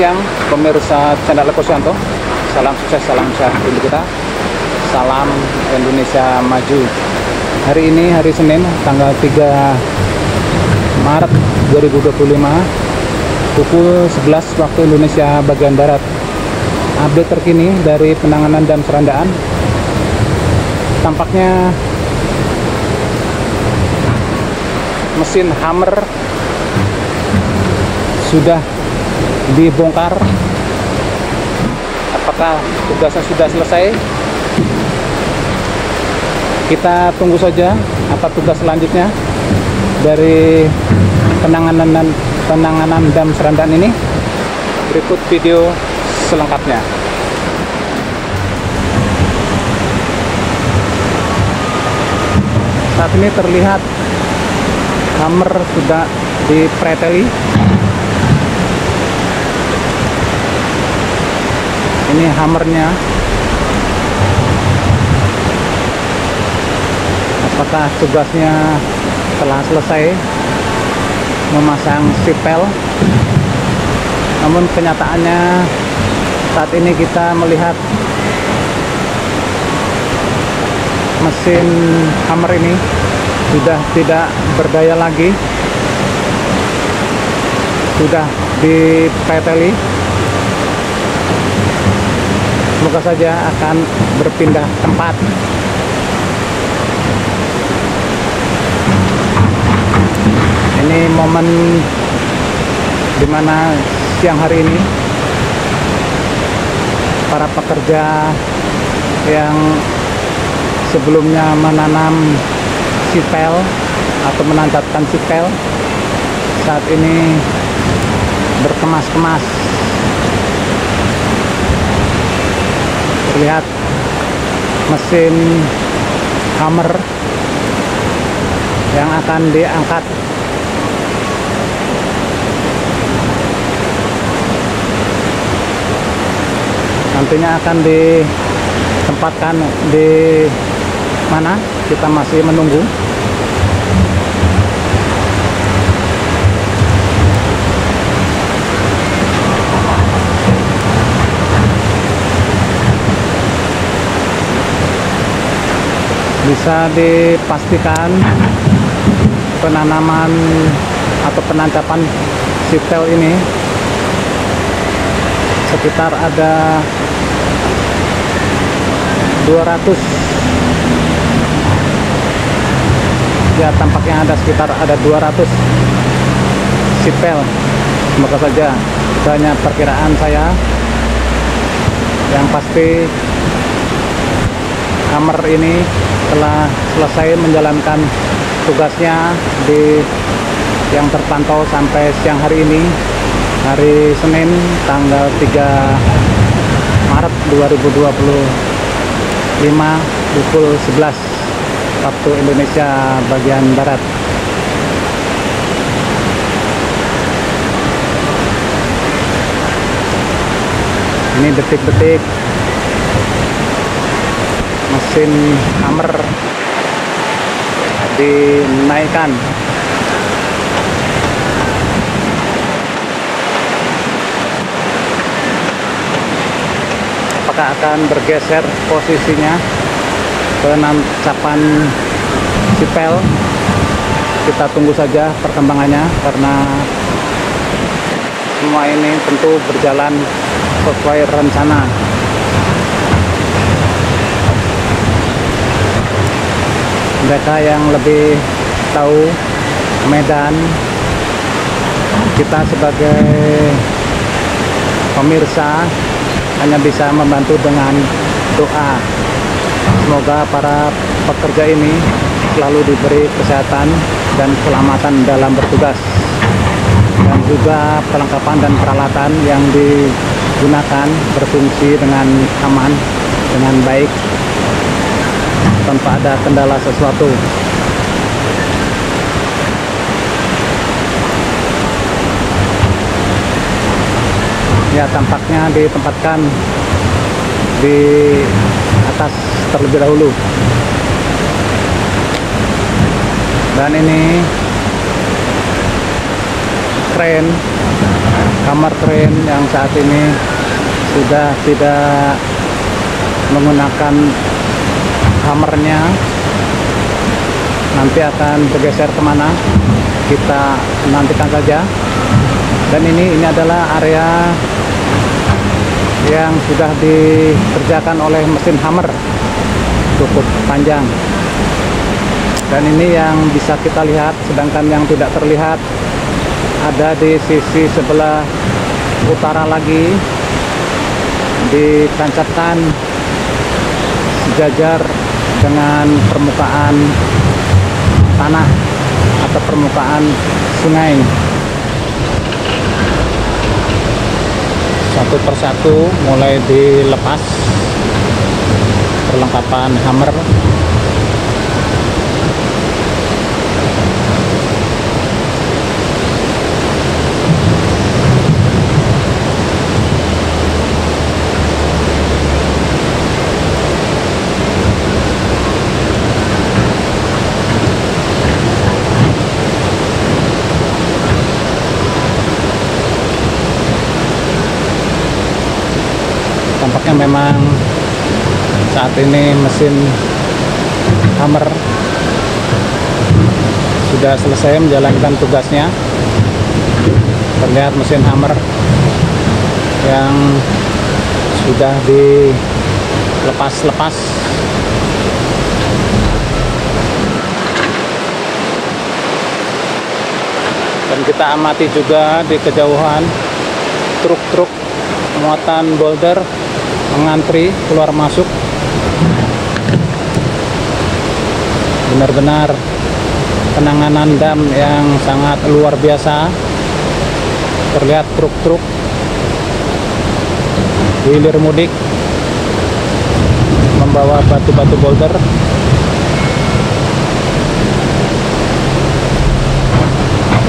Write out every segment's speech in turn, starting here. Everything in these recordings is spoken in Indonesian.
siang pemirsa channel Eko Suwanto. Salam sukses, salam sehat untuk kita. Salam Indonesia maju. Hari ini hari Senin tanggal 3 Maret 2025 pukul 11 waktu Indonesia bagian Barat. Update terkini dari penanganan dam Serandaan. Tampaknya mesin hammer sudah dibongkar. Apakah tugasnya sudah selesai? Kita tunggu saja apa tugas selanjutnya dari penanganan dam Serandaan ini. Berikut video selengkapnya. Saat ini terlihat hammer sudah dipreteli. Ini hammernya. Apakah tugasnya telah selesai memasang sipel? Namun kenyataannya saat ini kita melihat mesin hammer ini sudah tidak berdaya lagi, sudah dipreteli. Semoga saja akan berpindah tempat. Ini momen dimana siang hari ini para pekerja yang sebelumnya menanam sipel atau menancapkan sipel saat ini berkemas-kemas. Terlihat mesin hammer yang akan diangkat. Nantinya akan ditempatkan di mana? Kita masih menunggu. Bisa dipastikan penanaman atau penancapan sipel ini sekitar ada 200, ya tampaknya ada sekitar 200 sipel. Semoga saja, itu hanya perkiraan saya. Yang pasti hammer ini telah selesai menjalankan tugasnya yang terpantau sampai siang hari ini, hari Senin tanggal 3 Maret 2025 pukul 11 waktu Indonesia bagian Barat. Ini detik-detik mesin hammer dinaikkan. Apakah akan bergeser posisinya penancapan sipel? Kita tunggu saja perkembangannya, karena semua ini tentu berjalan sesuai rencana. Mereka yang lebih tahu medan, kita sebagai pemirsa hanya bisa membantu dengan doa. Semoga para pekerja ini selalu diberi kesehatan dan keselamatan dalam bertugas, dan juga perlengkapan dan peralatan yang digunakan berfungsi dengan aman, dengan baik, tanpa ada kendala sesuatu. Ya, tampaknya ditempatkan di atas terlebih dahulu. Dan ini kren hammer crane yang saat ini sudah tidak menggunakan hammernya, nanti akan bergeser kemana kita nantikan saja. Dan ini adalah area yang sudah dikerjakan oleh mesin hammer, cukup panjang. Dan ini yang bisa kita lihat, sedangkan yang tidak terlihat ada di sisi sebelah utara lagi, ditancapkan sejajar dengan permukaan tanah atau permukaan sungai. Satu persatu mulai dilepas perlengkapan hammer. Tampaknya memang saat ini mesin hammer sudah selesai menjalankan tugasnya. Terlihat mesin hammer yang sudah dilepas-lepas. Dan kita amati juga di kejauhan truk-truk muatan boulder mengantri keluar masuk. Benar-benar penanganan dam yang sangat luar biasa. Terlihat truk-truk hilir mudik membawa batu-batu boulder.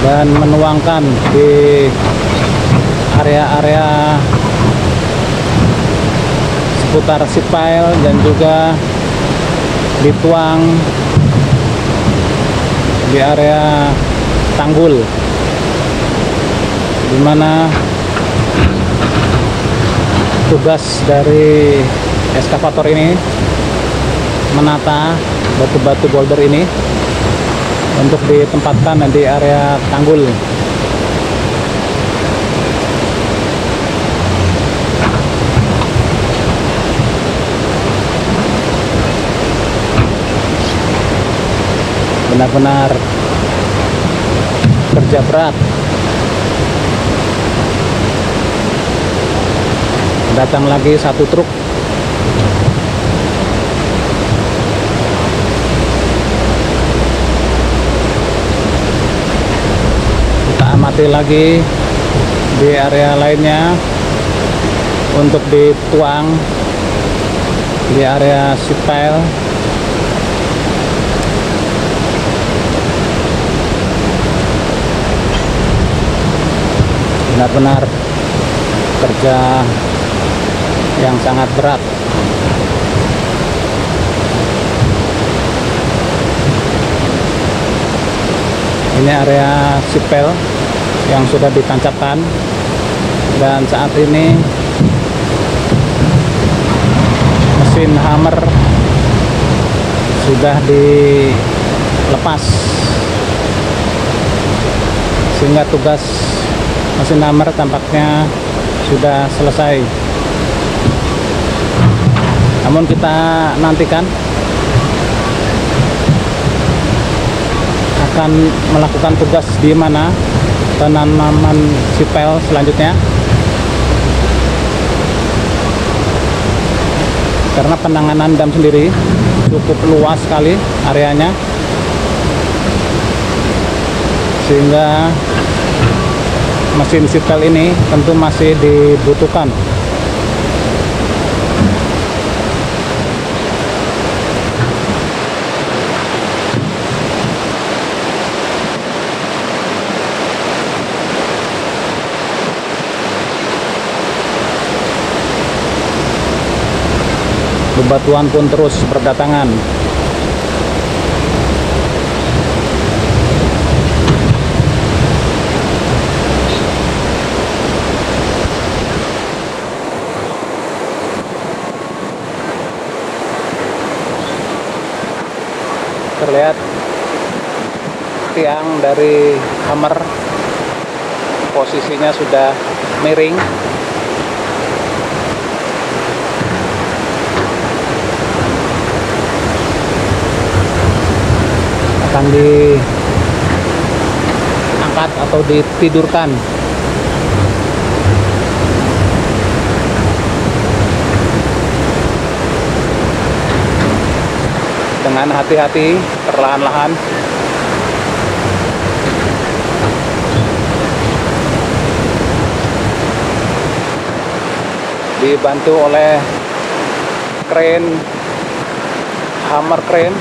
Dan menuangkan di area-area seputar sipil, dan juga dituang di area tanggul, di mana tugas dari eskavator ini menata batu-batu boulder ini untuk ditempatkan di area tanggul. Benar-benar kerja berat. Datang lagi satu truk. Kita amati lagi di area lainnya untuk dituang di area sipil. Benar-benar kerja yang sangat berat. Ini area sipil yang sudah ditancapkan, dan saat ini mesin hammer sudah dilepas, sehingga tugas mesin hammer tampaknya sudah selesai. Namun kita nantikan akan melakukan tugas di mana penanaman sipil selanjutnya, karena penanganan dam sendiri cukup luas sekali areanya, sehingga mesin sipil ini tentu masih dibutuhkan. Bebatuan pun terus berdatangan. terlihat tiang dari hammer posisinya sudah miring. Akan diangkat atau ditidurkan. Dengan hati-hati, perlahan-lahan. Dibantu oleh crane, hammer crane.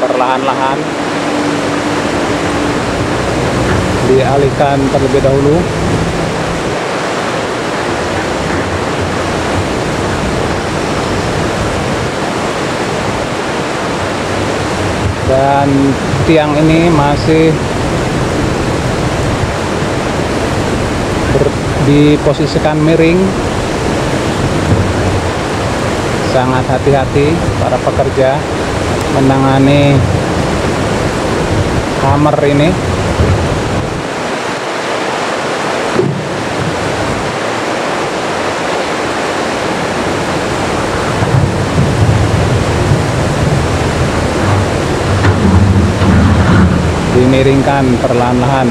Perlahan-lahan dialihkan terlebih dahulu. Dan tiang ini masih diposisikan miring. Sangat hati-hati para pekerja menangani hammer ini. Dimiringkan perlahan-lahan.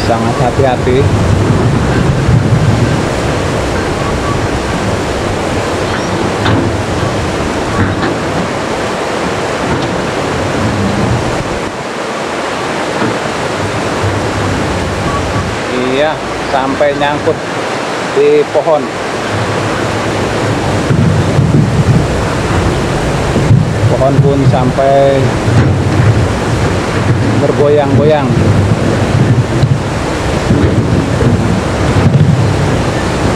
Sangat hati-hati. Iya, sampai nyangkut di pohon. Pohon pun sampai bergoyang-goyang.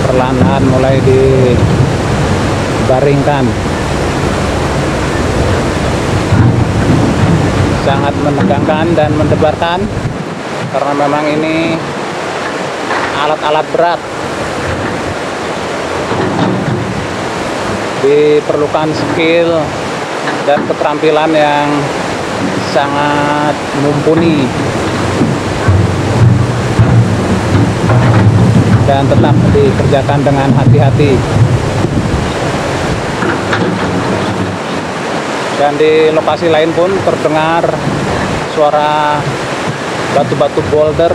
Perlahan-lahan mulai dibaringkan. Sangat menegangkan dan mendebarkan karena memang ini alat-alat berat. Diperlukan skill dan keterampilan yang sangat mumpuni dan tetap dikerjakan dengan hati-hati. Dan di lokasi lain pun terdengar suara batu-batu boulder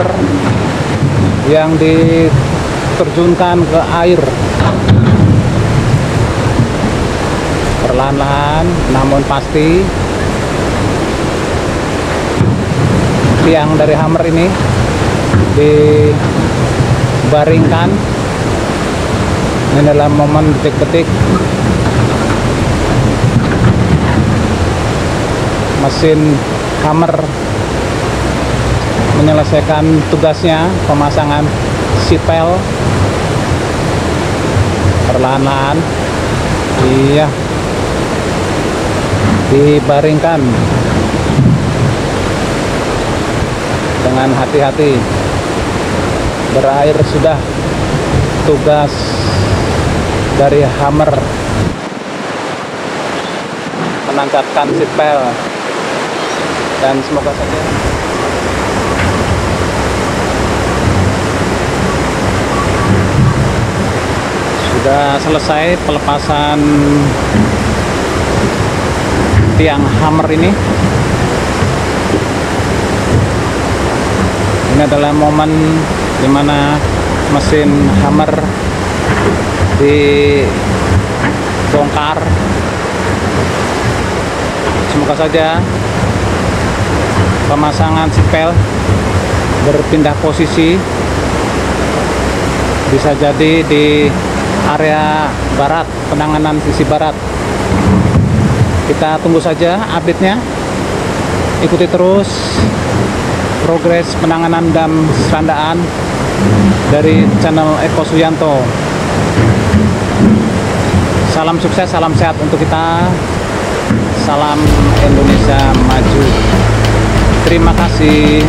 yang diterjunkan ke air. Perlahan-lahan namun pasti tiang dari hammer ini dibaringkan. Ini dalam momen detik-detik mesin hammer menyelesaikan tugasnya, pemasangan sipel. Perlahan-lahan iya dibaringkan dengan hati-hati. Berakhir sudah tugas dari hammer menancapkan sipel, dan semoga saja sudah selesai pelepasan tiang hammer ini. Ini adalah momen dimana mesin hammer dibongkar. Semoga saja pemasangan sipel berpindah posisi bisa jadi di area barat, penanganan sisi barat. Kita tunggu saja update-nya, ikuti terus progres penanganan dam Serandaan dari channel Eko Suyanto. Salam sukses, salam sehat untuk kita, salam Indonesia maju. Terima kasih.